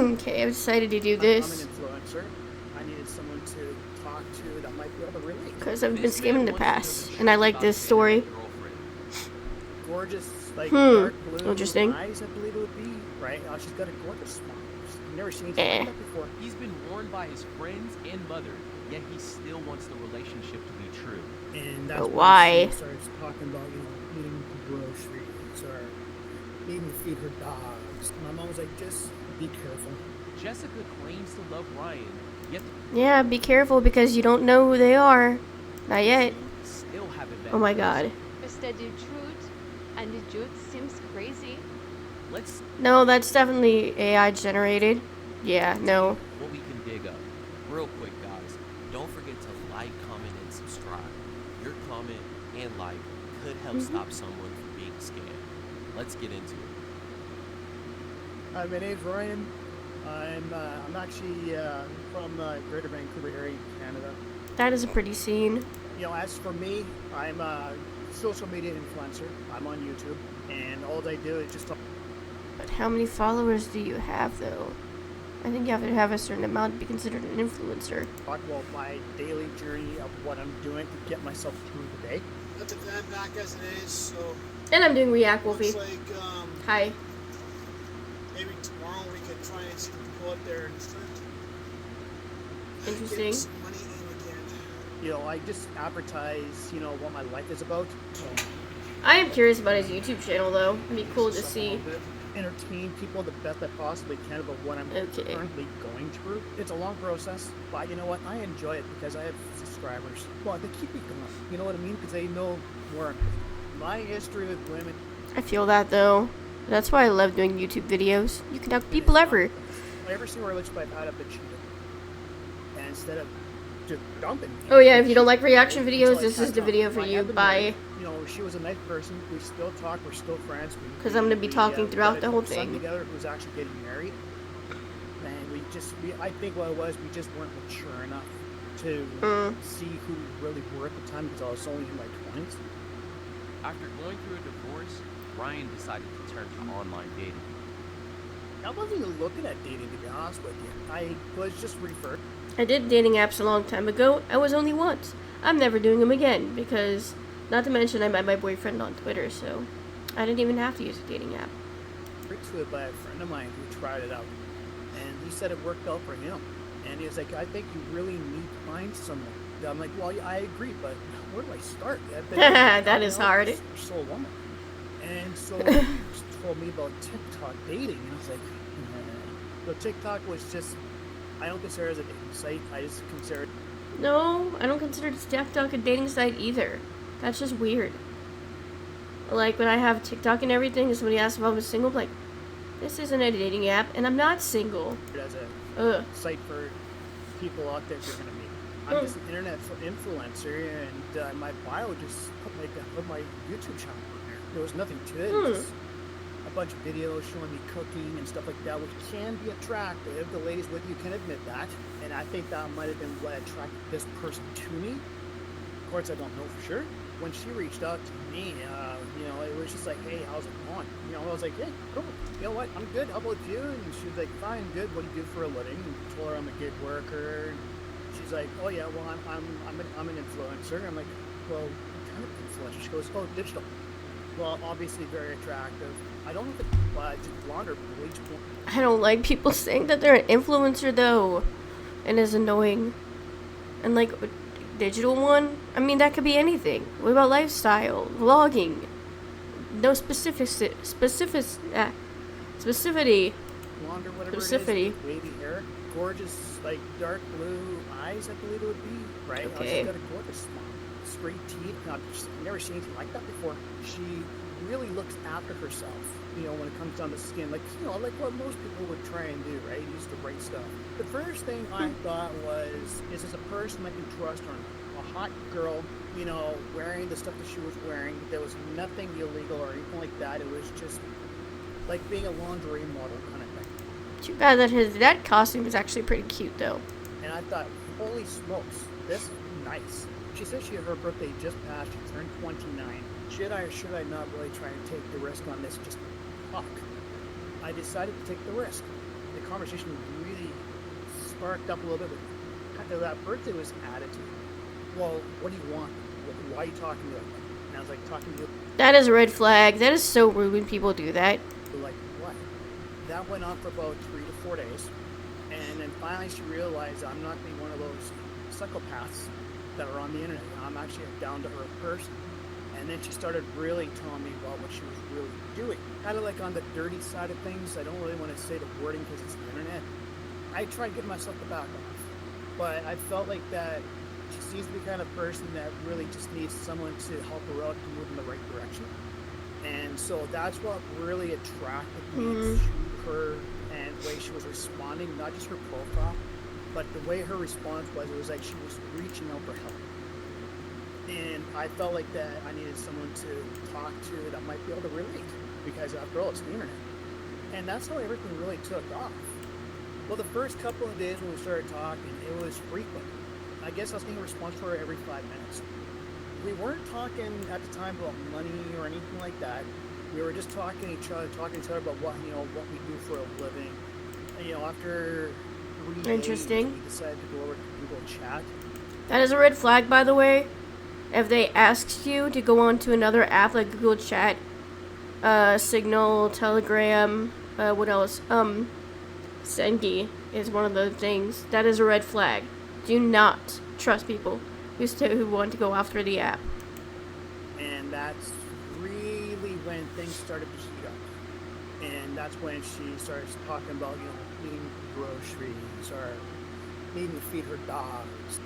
Okay, I've decided to do I'm an this influencer. I needed someone to talk to that might be able to relate. because I've been This scammed in man the wants to know past, the and I truth like about this his story. internet girlfriend. Gorgeous, like dark blue Interesting. eyes, I believe it would be, right? She's got a gorgeous smile. I've never seen anything Eh. like that before. He's been warned by his friends and mother, yet he still wants the relationship to be true. And that's But when why? she starts talking about, eating groceries or needing to feed her dogs. My mom was like, just be careful. Jessica claims to love Ryan, yet Yeah, be careful because you don't know who they are. Not yet. the still haven't met Oh my hers. god. Is that the truth? And the truth seems crazy. Let's No, that's definitely AI generated. Yeah, no. what we can dig up. Real quick, guys, don't forget to like, comment, and subscribe. Your comment and like could help stop someone from being scammed. Let's get into it. Hi, my name's Ryan. I'm actually from Greater Vancouver area, Canada. That is a pretty scene. As for me, I'm a social media influencer. I'm on YouTube, and all I do is just But how many followers do you have, though? I think you have to have a certain amount to be considered an influencer. talk about my daily journey of what I'm doing to get myself through the day. Got the van back as it is, so And I'm doing React Wolfie. looks like Hi. maybe tomorrow we could try and see if we can go up there and start Interesting. getting some money in again. I just advertise, what my life is about. So I am curious about his YouTube channel, though. It'd be cool to just see. entertain people the best I possibly can about what I'm Okay. currently going through. It's a long process, but you know what? I enjoy it because I have subscribers. Well, they keep me going. You know what I mean? Because they know where my history with women. I feel that, though. That's why I love doing YouTube videos. You can help people ever. Every single relationship I've had, I've been cheated. And instead of just dumping. Oh yeah, if you don't like reaction Until videos, I this is cut the off. video for I you. have been Bye. married. She was a nice person. We still talk. We're still friends. 'Cause I'm gonna be talking throughout the whole son thing. together who's actually getting married. And I think what it was, we just weren't mature enough to see who we really were at the time because I was only in my 20s. After going through a divorce, Ryan decided to turn to online dating. I wasn't even looking at dating, to be honest with you. I was just referred. I did dating apps a long time ago. I was only once. I'm never doing them again because, not to mention, I met my boyfriend on Twitter, so I didn't even have to use a dating app. to it by a friend of mine who tried it out. And he said it worked out for him. And he was like, I think you really need to find someone. I'm like, well, yeah, I agree, but where do I start? That is hard. You're so woman. And so he told me about TikTok dating. And I was like, so TikTok was just, I don't consider it as a dating site. I just consider it. No, I don't consider TikTok a dating site either. That's just weird. Like, when I have TikTok and everything, and somebody asks if I'm single, I'm like, this isn't a dating app, and I'm not single. As a Ugh. site for people out there you're going to meet. I'm just an internet influencer, and my bio just put my YouTube channel on there. There was nothing to it. It was just a bunch of videos showing me cooking and stuff like that, which can be attractive. The ladies with you can admit that. And I think that might have been what attracted this person to me. Of course, I don't know for sure. When she reached out to me, it was just like, hey, how's it going? I was like, hey, cool. You know what? I'm good. How about you? And she was like, fine, good. What do you do for a living? And I told her I'm a gig worker. And she's like, oh yeah, well, I'm an influencer. And I'm like, well, what kind of influencer? She goes, oh, digital. Well, obviously very attractive. I don't know if it's just blonde or bleach blonde. I don't like people saying that they're an influencer, though. And it's annoying. And, like, a digital one? I mean, that could be anything. What about lifestyle? Vlogging? No specificity. Blonde or whatever Specificity. it is, wavy hair, gorgeous, like dark blue eyes, I believe it would be, right? Okay. She's got a gorgeous smile, straight teeth. I've never seen anything like that before. She really looks after herself, when it comes down to skin, like what most people would try and do, right? Use the right stuff. The first thing I thought was, is this a person I can trust or not? A hot girl, wearing the stuff that she was wearing. There was nothing illegal or anything like that. It was just like being a lingerie model kind of thing. Too bad that costume is actually pretty cute, though. And I thought, holy smokes, this is nice. She said her birthday just passed. She turned 29. Should I or should I not really try and take the risk on this? Just fuck. I decided to take the risk. conversation really sparked up a little bit. After that birthday was added to. Well, what do you want? Why are you talking to me like that? And I was like, talking to you That is a red flag. That is so rude when people do that. like what? That went on for about 3 to 4 days. And then finally she realized I'm not being one of those psychopaths that are on the internet. I'm actually a down-to-earth person. And then she started really telling me about what she was really doing. Kind of like on the dirty side of things. I don't really want to say the wording because it's the internet. I tried to get myself to back off. But I felt like that she seems to be the kind of person that really just needs someone to help her out to move in the right direction. And so that's what really attracted me to her and the way she was responding, not just her profile, but the way her response was. It was like she was reaching out for help. And I felt like that I needed someone to talk to that might be able to relate, because after all, it's the internet. And that's how everything really took off. Well, the first couple of days when we started talking, it was frequent. I guess I was getting a response for her every 5 minutes. We weren't talking at the time about money or anything like that. We were just talking to each other about what what we do for a living. And, after 3 days, Interesting. we decided to go over to Google Chat. That is a red flag, by the way. If they ask you to go on to another app like Google Chat, Signal, Telegram, what else? Sengi is one of the things. That is a red flag. Do not trust people who want to go after the app. And that's really when things started to heat up. And that's when she starts talking about, needing groceries or needing to feed her dogs.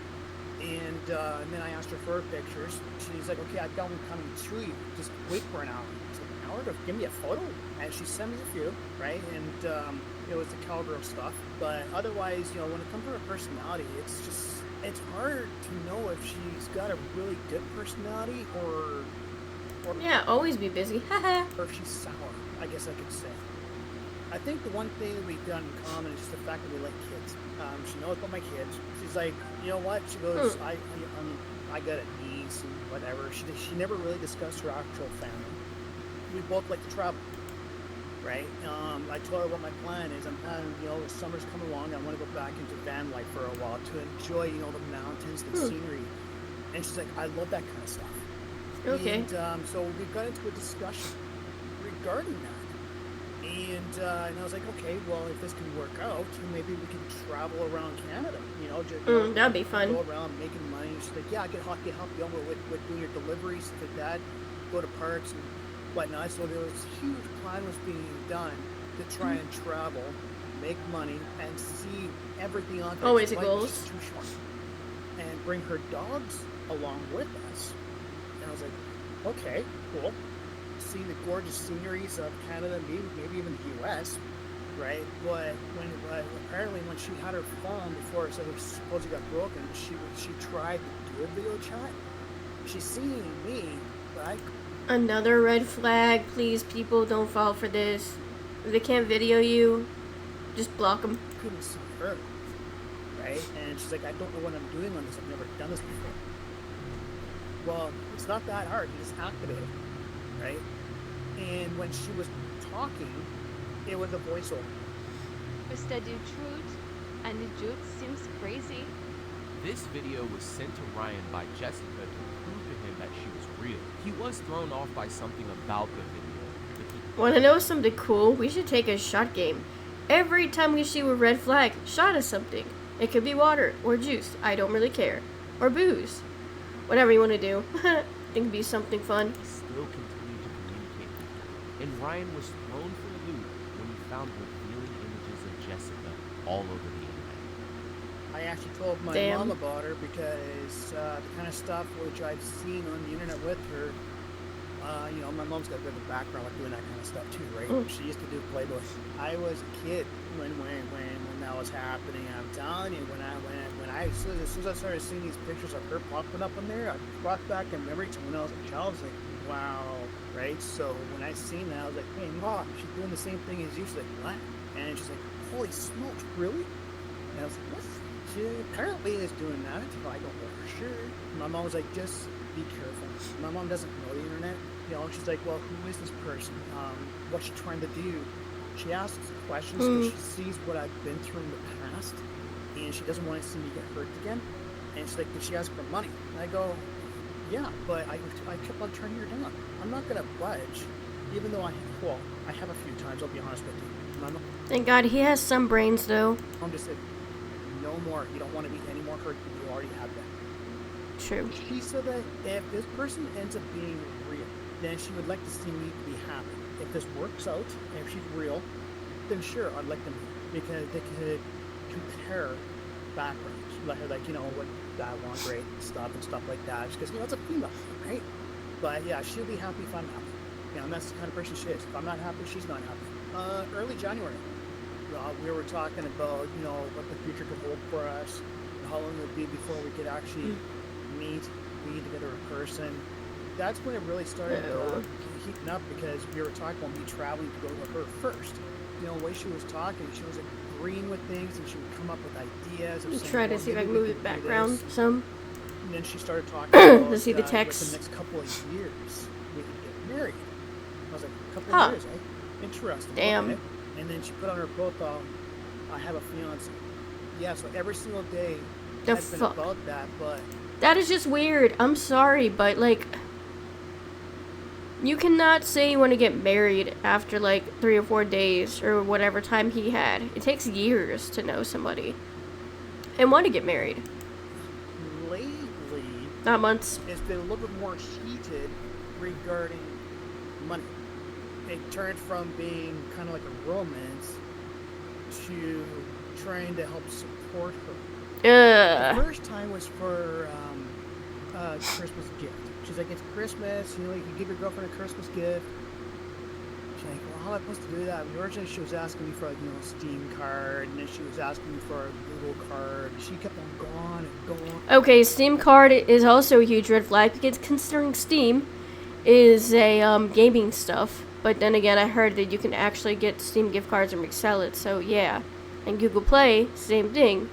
And then I asked her for her pictures. She's like, okay, I've got one coming to you. Just wait for an hour. It's like, an hour to give me a photo? And she sent me a few, right? And it was the cowgirl stuff. But otherwise, when it comes to her personality, it's hard to know if she's got a really good personality or Yeah, always be busy. Haha. or if she's sour, I guess I could say. I think the one thing that we've got in common is just the fact that we like kids. She knows about my kids. She's like, you know what? She goes, I got a niece and whatever. She never really discussed her actual family. We both like to travel, right? I told her what my plan is. I'm planning, the summer's coming along. I want to go back into van life for a while to enjoy, the mountains, the scenery. And she's like, I love that kind of stuff. Okay. And so we got into a discussion regarding that. And I was like, okay, well, if this can work out, maybe we can travel around Canada, just That'd be fun. go around making money. She's like, yeah, I can help you out with doing your deliveries, stuff like that, go to parks and whatnot. So there was a huge plan was being done to try and travel, make money, and see everything on there. Always a Life goal. is too short. And bring her dogs along with us. And I was like, okay, cool. See the gorgeous sceneries of Canada, maybe even the U.S., right? But apparently when she had her phone before it supposedly got broken, she tried to do a video chat. She's seeing me, but Another red flag. Please, people, don't fall for this. If they can't video you, just block them. couldn't see her, right? And she's like, I don't know what I'm doing on this. I've never done this before. Well, it's not that hard. You just activate it, right? And when she was talking, it was a voiceover. We studied truth, and the truth seems crazy. This video was sent to Ryan by Jessica to prove to him that she was real. He was thrown off by something about the video, but he Want to know something cool? We should take a shot game. Every time we see a red flag, shot us something. It could be water or juice. I don't really care. Or booze. Whatever you want to do. Think it'd be something fun. still continued to communicate with her. And Ryan was thrown for a loop when he found revealing images of Jessica all over the internet. I actually told my Damn. mom about her because the kind of stuff which I've seen on the internet with her, my mom's got a bit of a background with doing that kind of stuff too, right? She used to do Playboy. I was a kid when that was happening. I'm telling you, as soon as I started seeing these pictures of her popping up on there, I brought back a memory to when I was a child. I was like, wow, right? So when I seen that, I was like, hey, Mom, she's doing the same thing as you. She's like, what? And she's like, holy smokes, really? And I was like, what? She apparently is doing that. I don't know for sure. My mom was like, just be careful. My mom doesn't know the internet. She's like, well, who is this person? What's she trying to do? She asks questions because she sees what I've been through in the past, and she doesn't want to see me get hurt again. And she's like, did she ask for money? And I go, yeah, but I kept on turning her down. I'm not gonna budge, even though I have a few times. I'll be honest with you. Thank God he has some brains, though. I'm just saying, no more. You don't want to be any more hurt than you already have been. True. She said that if this person ends up being real, then she would like to see me be happy. If this works out, and if she's real, then sure, I'd like them because they could compare backgrounds. Like, you know, what I want, great stuff and stuff like that. Because, you know, it's a female, right? But yeah, she'll be happy if I'm happy. You know, and that's the kind of person she is. If I'm not happy, she's not happy. Early January, we were talking about, you know, what the future could hold for us, and how long it would be before we could actually meet, be together in person. That's when it really started heating up because we were talking about me traveling to go to her first. You know, the way she was talking, she was agreeing with things and she would come up with ideas. Of saying, Try to see if I can move the background some. And then she started talking about to see the text. the next couple of years we could get married. I was like, a couple of years, eh? Interesting. Damn. Okay. And then she put on her profile, I have a fiance. Yeah, so every single day has been about that, but... That is just weird. I'm sorry, but, like... You cannot say you want to get married after, like, 3 or 4 days, or whatever time he had. It takes years to know somebody. And want to get married. Lately... Not months. It's been a little bit more heated regarding money. It turned from being kind of like a romance to trying to help support her. The first time was for Christmas gift. She's like, it's Christmas, you know, you can give your girlfriend a Christmas gift. She's like, well, how am I supposed to do that? Originally, she was asking me for, like, you know, a Steam card, and then she was asking me for a Google card. She kept on going and going. Okay, Steam card is also a huge red flag, because considering Steam is a gaming stuff. But then again, I heard that you can actually get Steam gift cards and resell it, so yeah. And Google Play, same thing.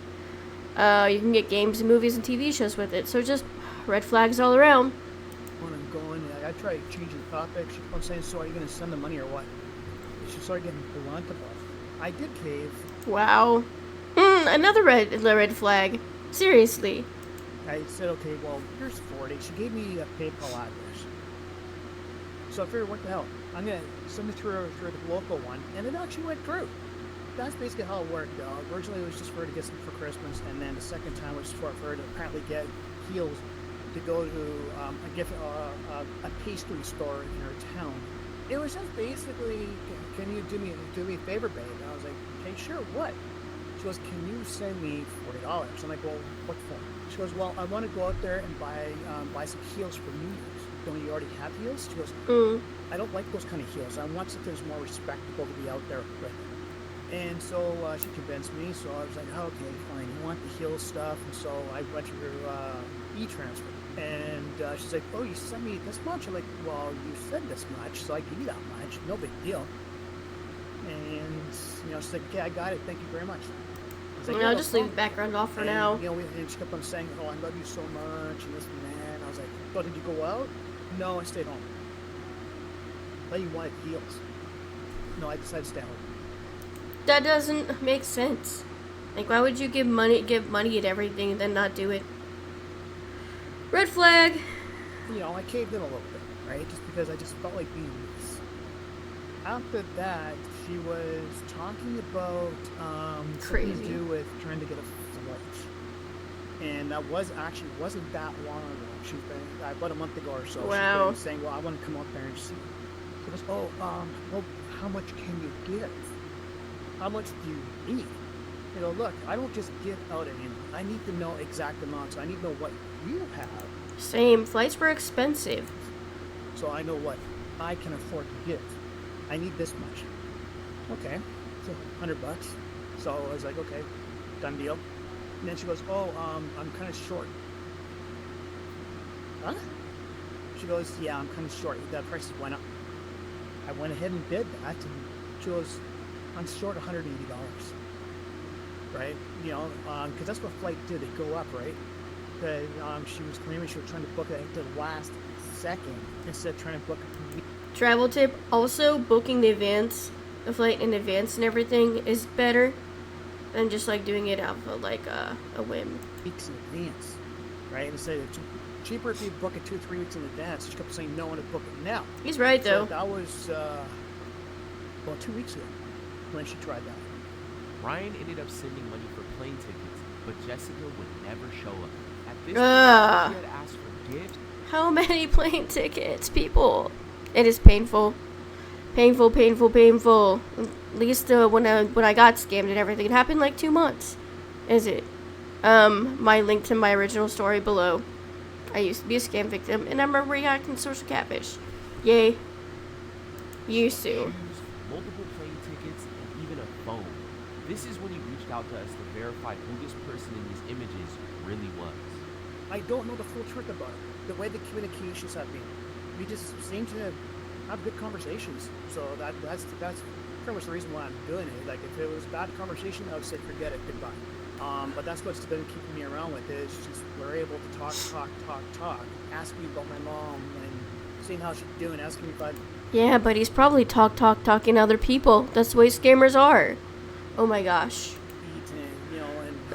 You can get games and movies and TV shows with it, so just red flags all around. When I'm going, I tried changing the topic. She kept on saying, so are you going to send the money or what? She started getting blunt about it. I did cave. Wow. Another red flag. Seriously. I said, okay, well, here's 40. She gave me a PayPal address. So I figured, what the hell? I'm going to send it through the local one, and it actually went through. That's basically how it worked. Originally, it was just for her to get something for Christmas, and then the second time was for her to apparently get heels to go to a pastry store in her town. It was just basically, can you do me a favor, babe? And I was like, okay, sure, what? She goes, can you send me $40? I'm like, well, what for? She goes, well, I want to go out there and buy some heels for New Year's. Don't you already have heels? She goes, I don't like those kind of heels. I want something that's more respectable to be out there with. And so she convinced me, so I was like, oh, okay, fine, you want the heel stuff? And so I went to her e-transfer. And she's like, oh, you sent me this much? I'm like, well, you said this much, so I give you that much. No big deal. And, you know, she's like, okay, I got it. Thank you very much. Like, I'll just leave the background off for now. You know, and she kept on saying, oh, I love you so much, and this and that. And I was like, oh, did you go out? No, I stayed home. I thought you wanted heels. No, I decided to stay home. That doesn't make sense. Like, why would you give money at everything and then not do it? Red flag. You know, I caved in a little bit, right? Just because I just felt like being loose. After that, she was talking about something to do with trying to get a flight. And that wasn't that long ago. She's been about a month ago or so. Wow. She's been saying, well, I want to come up there and see. She goes, oh, well, how much can you give? How much do you need? You know, look, I don't just give out anything. I need to know exact amounts. I need to know what you have. Same. Flights were expensive. So I know what I can afford to give. I need this much. Okay, so $100. So I was like, okay, done deal. And then she goes, oh, I'm kind of short. Huh? She goes, yeah, I'm kind of short. The prices went up. I went ahead and did that. And she goes, I'm short $180. Right? You know, because that's what flight did. They go up, right? Because she was claiming she was trying to book it at the last second instead of trying to book it. Travel tip, also booking the advance the flight in advance and everything is better than just like doing it out of like a whim. Weeks in advance, right? And say it's cheaper if you book it 2-3 weeks in advance. She kept saying no one to book it now. He's right So though. that was 2 weeks ago when she tried that. Ryan ended up sending money for plane tickets, but Jessica would never show up. At this Ugh. point, she had asked for gifts. How many plane tickets, people? It is painful. Painful, painful, painful. At least when I got scammed and everything, it happened like 2 months. Is it? My link to my original story below. I used to be a scam victim, and I'm a reacting social catfish. Yay. Used to. Shoes, multiple plane tickets, and even a phone. This is when he reached out to us to verify who this person in these images really was. I don't know the full truth about it. The way the communications have been, we just seem to have good conversations. So that's pretty much the reason why I'm doing it. Like if it was a bad conversation, I would say forget it, goodbye. But that's what's been keeping me around with it. It's just we're able to talk, ask me about my mom and seeing how she's doing, asking me if I. Yeah, but he's probably talking to other people. That's the way scammers are. Oh my gosh. Eating,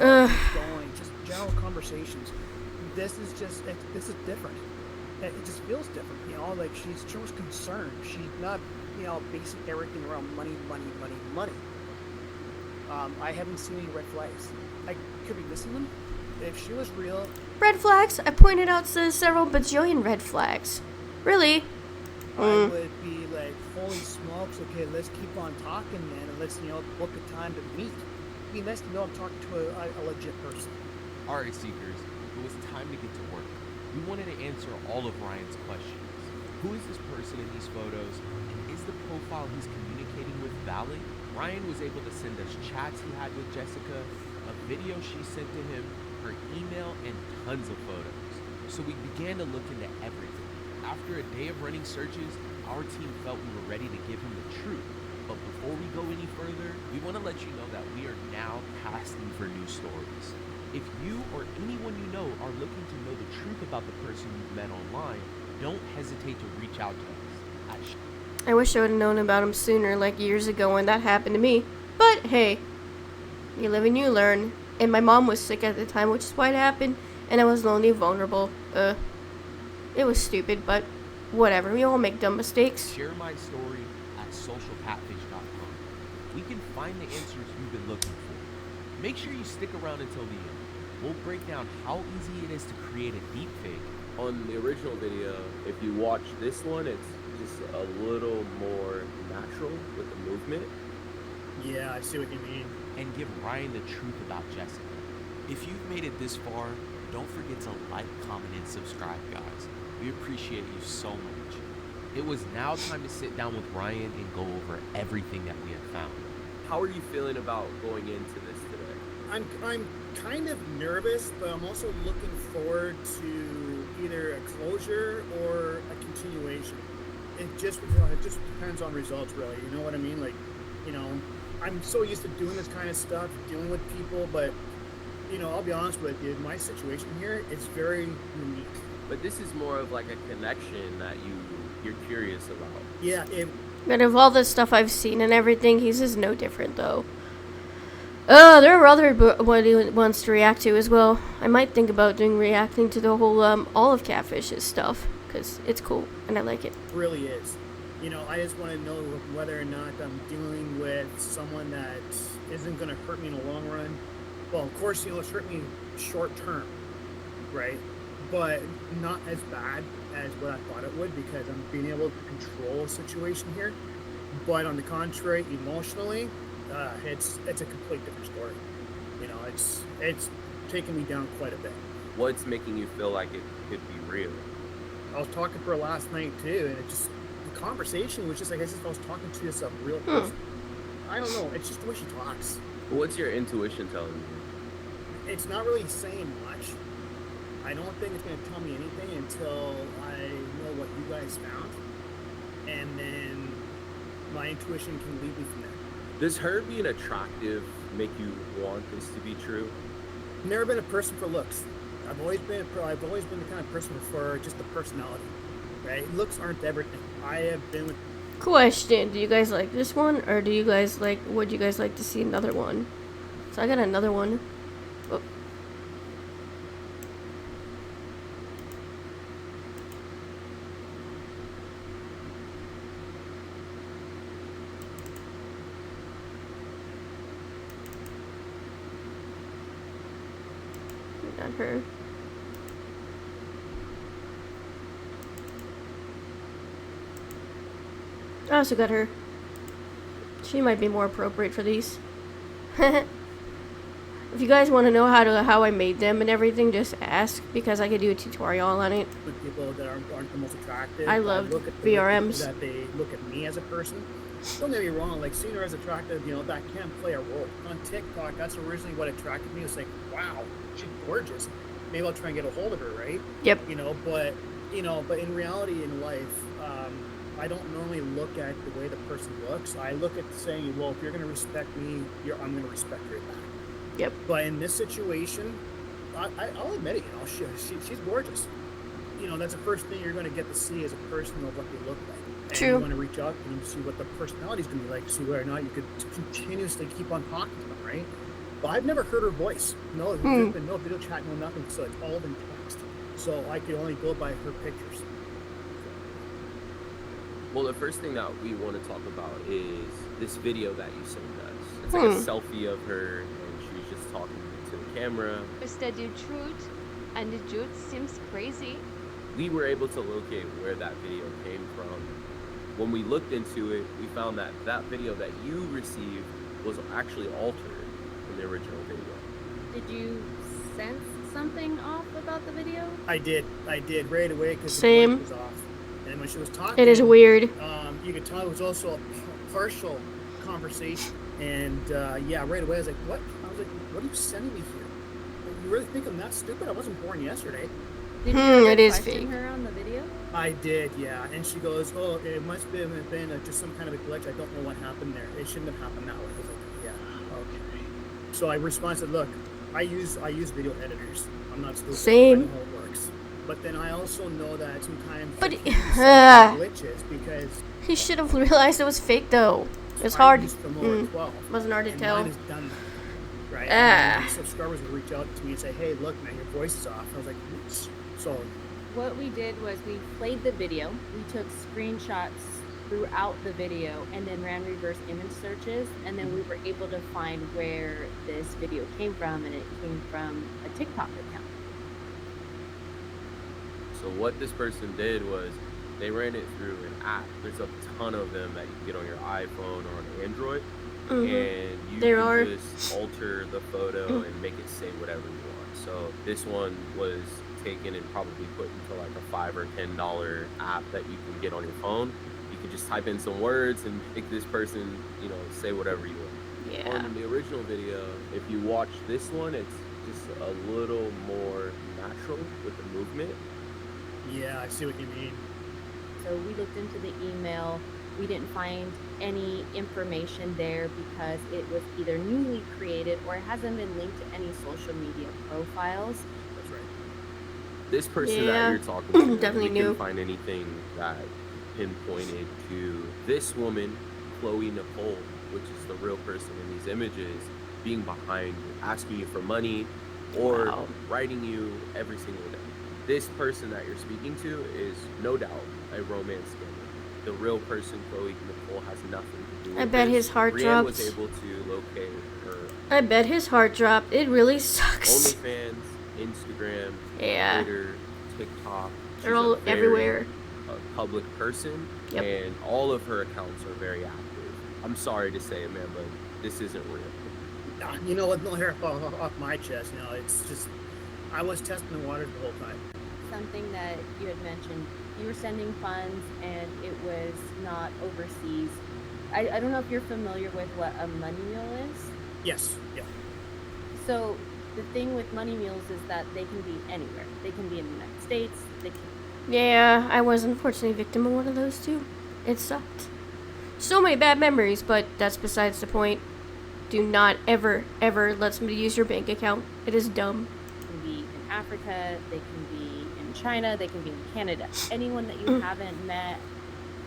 and going, just general conversations. This is different. It just feels different, like she was concerned. She's not, basing everything around money. I haven't seen any red flags. I could be missing them. If she was real. Red flags? I pointed out several bajillion red flags. Really? I would be like, holy smokes, okay, let's keep on talking, man, and let's, book a time to meet. It'd be nice to know I'm talking to a legit person. Alright, Seekers, it was time to get to work. We wanted to answer all of Ryan's questions. Who is this person in these photos, and is the profile he's communicating with valid? Ryan was able to send us chats he had with Jessica, a video she sent to him, her email, and tons of photos. So we began to look into everything. After a day of running searches, our team felt we were ready to give him the truth. But before we go any further, we want to let you know that we are now casting for new stories. If you or anyone you know are looking to know the truth about the person you've met online, don't hesitate to reach out to us. I wish I would have known about him sooner, like years ago when that happened to me. But hey, you live and you learn. And my mom was sick at the time, which is why it happened. And I was lonely and vulnerable. It was stupid, but whatever. We all make dumb mistakes. Share my story at socialcatfish.com. We can find the answers you've been looking for. Make sure you stick around until the end. We'll break down how easy it is to create a deepfake. On the original video, if you watch this one, it's just a little more natural with the movement. Yeah, I see what you mean. And give Ryan the truth about Jessica. If you've made it this far, don't forget to like, comment, and subscribe, guys. We appreciate you so much. It was now time to sit down with Ryan and go over everything that we have found. How are you feeling about going into this today? I'm kind of nervous, but I'm also looking forward to either a closure or a continuation. It just depends on results, really. You know what I mean? Like, I'm so used to doing this kind of stuff, dealing with people, but I'll be honest with you, my situation here is very unique. But this is more of like a connection that you're curious about. Yeah. But of all the stuff I've seen and everything, he's just no different, though. There are other what he wants to react to as well. I might think about reacting to the whole all of Catfish's stuff, because it's cool, and I like it. It really is. I just want to know whether or not I'm dealing with someone that isn't going to hurt me in the long run. Well, of course, it'll hurt me short term, right? But not as bad as what I thought it would, because I'm being able to control a situation here. But on the contrary, emotionally, it's a complete different story. It's taking me down quite a bit. What's making you feel like it could be real? I was talking to her last night too, and the conversation was just like as if I was talking to just a real person. I don't know. It's just the way she talks. What's your intuition telling you? It's not really saying much. I don't think it's going to tell me anything until I know what you guys found, and then my intuition can lead me from there. Does her being attractive make you want this to be true? I've never been a person for looks. I've always been the kind of person for just the personality, right? Looks aren't everything. I have been with Question: do you guys like this one, or do you guys like? Would you guys like to see another one? So I got another one. Oh. Not her. I also got her. She might be more appropriate for these. If you guys want to know how I made them and everything, just ask, because I could do a tutorial on it. With people that aren't the most attractive. I love look at VRMs. That they look at me as a person. Don't get me wrong, like seeing her as attractive, that can play a role. On TikTok, that's originally what attracted me. It was like, wow, she's gorgeous. Maybe I'll try and get a hold of her, right? Yep. But in reality, in life, I don't normally look at the way the person looks. I look at saying, well, if you're going to respect me, I'm going to respect her back. Yep. But in this situation, I'll admit it. She's gorgeous. That's the first thing you're going to get to see as a person of what they look like. And True. you want to reach out and see what the personality is going to be like, see whether or not you could continuously keep on talking to them, right? But I've never heard her voice. No, there's been no video chat, no nothing. So it's all been text. So I could only go by her pictures. Well, the first thing that we want to talk about is this video that you sent us. It's like a selfie of her, and she's just talking to the camera. Studied truth, and the Jude seems crazy. We were able to locate where that video came from. When we looked into it, we found that that video that you received was actually altered from the original video. Did you sense something off about the video? I did right away because the Same. voice was off. And when she was talking, It is weird. You could tell it was also a partial conversation. And right away I was like, what? I was like, what are you sending me here? You really think I'm that stupid? I wasn't born yesterday. Did you ever it is question fake. her on the video? I did, yeah. And she goes, oh, it must have been just some kind of a glitch. I don't know what happened there. It shouldn't have happened that way. I was like, yeah, okay. So I responded, look, I use video editors. I'm not stupid. Same. I know how it works. But then I also know that sometimes But there can be some glitches because he should have realized it was fake, though. It's I hard. use Filmora 12. Wasn't hard to And tell. mine has done that, right? Ah. And subscribers would reach out to me and say, hey, look, man, your voice is off. I was like, oops. So What we did was we played the video, we took screenshots throughout the video, and then ran reverse image searches, and then we were able to find where this video came from, and it came from a TikTok account. So what this person did was they ran it through an app. There's a ton of them that you can get on your iPhone or on Android. And you There can are. just alter the photo and make it say whatever you want. So this one was taken and probably put into like a $5 or $10 app that you can get on your phone. You can just type in some words and make this person, say whatever you want. Yeah. On the original video, if you watch this one, it's just a little more natural with the movement. yeah, I see what you mean. So we looked into the email. We didn't find any information there because it was either newly created or it hasn't been linked to any social media profiles. That's right. This person Yeah. that you're talking to, Definitely we new. couldn't find anything that pinpointed to this woman, Chloe Nicole, which is the real person in these images, being behind you, asking you for money, or Wow. writing you every single day. This person that you're speaking to is no doubt a romance scammer. The real person, Chloe Nicole, has nothing to do with I bet this. his heart Brienne was dropped. able to locate her I bet his heart dropped. It really sucks. OnlyFans, Instagram, Yeah. Twitter, TikTok. They're She's all a very, everywhere. public person, Yep. and all of her accounts are very active. I'm sorry to say it, man, but this isn't real. Nah, you know what? No hair fall off my chest. It's just I was testing the waters the whole time. Something that you had mentioned, you were sending funds and it was not overseas. I don't know if you're familiar with what a money mule is. Yes. Yeah. So the thing with money mules is that they can be anywhere. They can be in the United States. They can, Yeah, I was unfortunately a victim of one of those too. It sucked. So many bad memories, but that's besides the point. Do not ever, ever let somebody use your bank account. It is dumb. can be in Africa. They can be in China. They can be in Canada. Anyone that you haven't met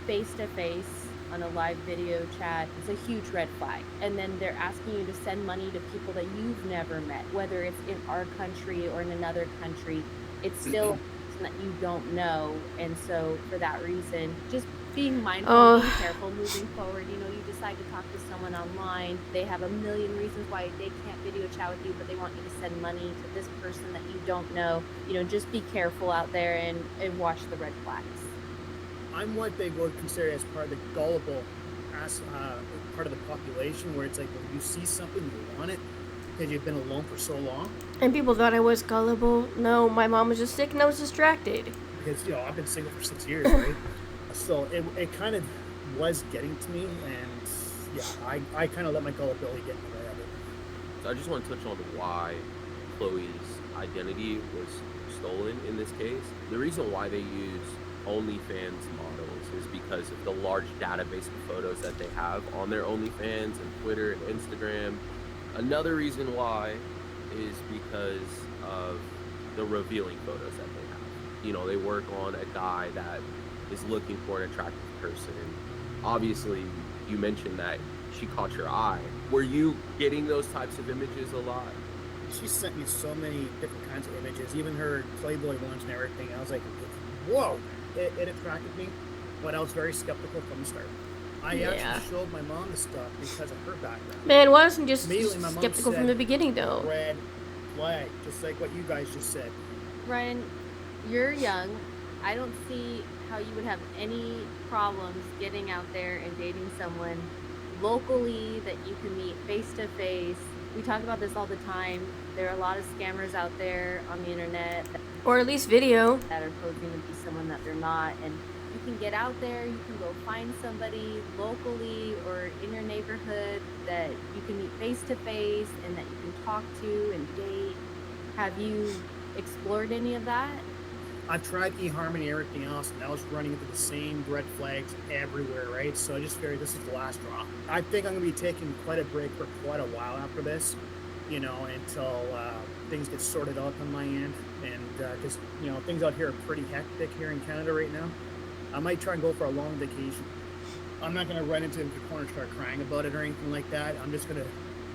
face to face, on a live video chat, it's a huge red flag. And then they're asking you to send money to people that you've never met, whether it's in our country or in another country. It's still a person that you don't know. And so for that reason, just being mindful, being careful moving forward. You know, you decide to talk to someone online, they have a million reasons why they can't video chat with you, but they want you to send money to this person that you don't know. You know, just be careful out there and watch the red flags. I'm what they would consider as part of the gullible part of the population, where it's like when you see something, you want it because you've been alone for so long. And people thought I was gullible. No, my mom was just sick and I was distracted. Because, you know, I've been single for 6 years, right? So it kind of was getting to me, and yeah, I kind of let my gullibility get in the way of it. So I just want to touch on why Chloe's identity was stolen in this case. The reason why they use OnlyFans models is because of the large database of photos that they have on their OnlyFans and Twitter and Instagram. Another reason why is because of the revealing photos that they have. You know, they work on a guy that is looking for an attractive person. Obviously, you mentioned that she caught your eye. Were you getting those types of images a lot? She sent me so many different kinds of images, even her Playboy ones and everything. I was like, whoa, it attracted me, but I was very skeptical from the start. I actually showed my mom the stuff because of her background. Man, why wasn't just Immediately, my mom skeptical from said, the beginning, though? Red flag, just like what you guys just said. Ryan, you're young. I don't see how you would have any problems getting out there and dating someone locally that you can meet face to face. We talk about this all the time. There are a lot of scammers out there on the internet, Or at least video. that are posing to be someone that they're not. And you can get out there, you can go find somebody locally or in your neighborhood that you can meet face to face and that you can talk to and date. Have you explored any of that? I've tried eHarmony and everything else, and I was running into the same red flags everywhere, right? So I just figured this is the last draw. I think I'm going to be taking quite a break for quite a while after this, you know, until things get sorted out on my end. And because, you know, things out here are pretty hectic here in Canada right now. I might try and go for a long vacation. I'm not going to run into the corner and start crying about it or anything like that. I'm just going to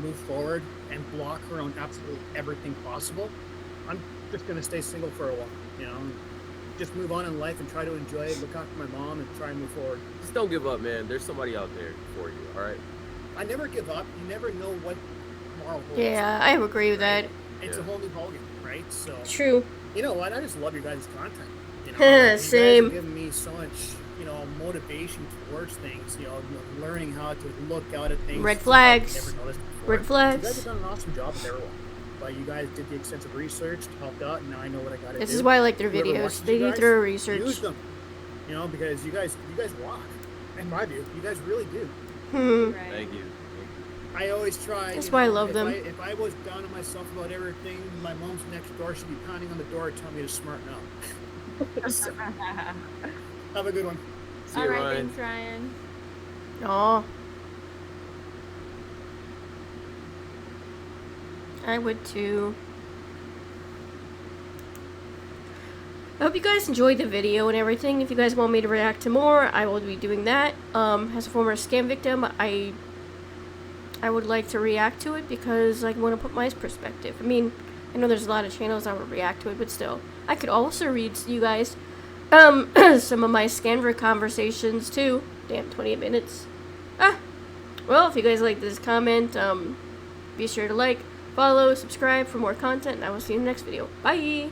move forward and block her on absolutely everything possible. I'm just going to stay single for a while, you know, just move on in life and try to enjoy it, look after my mom, and try and move forward. Just don't give up, man. There's somebody out there for you, all right? I never give up. You never know what tomorrow holds. Yeah, I agree with that. It's a whole new ballgame, right? So, True. you know what? I just love your guys' content. You know, Same. You guys have given me so much, you know, motivation towards things. You know, learning how to look out at things. Red flags. Never noticed before. Red flags. You guys have done an awesome job with everyone. But you guys did the extensive research, helped out, and now I know what I got to do. This is why I like their Whoever videos. watches They you do guys, thorough research. Use them, you know, because you guys rock. In my view, you guys really do. Right. Thank you. I always try. That's you why I know, love them. If I was down on myself about everything, my mom's next door should be pounding on the door telling me to smarten up. So, have a good one. See All you, right, Ryan. thanks, Ryan. Aw. I would too. I hope you guys enjoyed the video and everything. If you guys want me to react to more, I will be doing that. As a former scam victim, I would like to react to it because I want to put my perspective. I mean, I know there's a lot of channels that would react to it, but still. I could also read you guys some of my Scanver conversations too. Damn, 28 minutes. Well, if you guys like this comment, be sure to like, follow, subscribe for more content, and I will see you in the next video. Bye!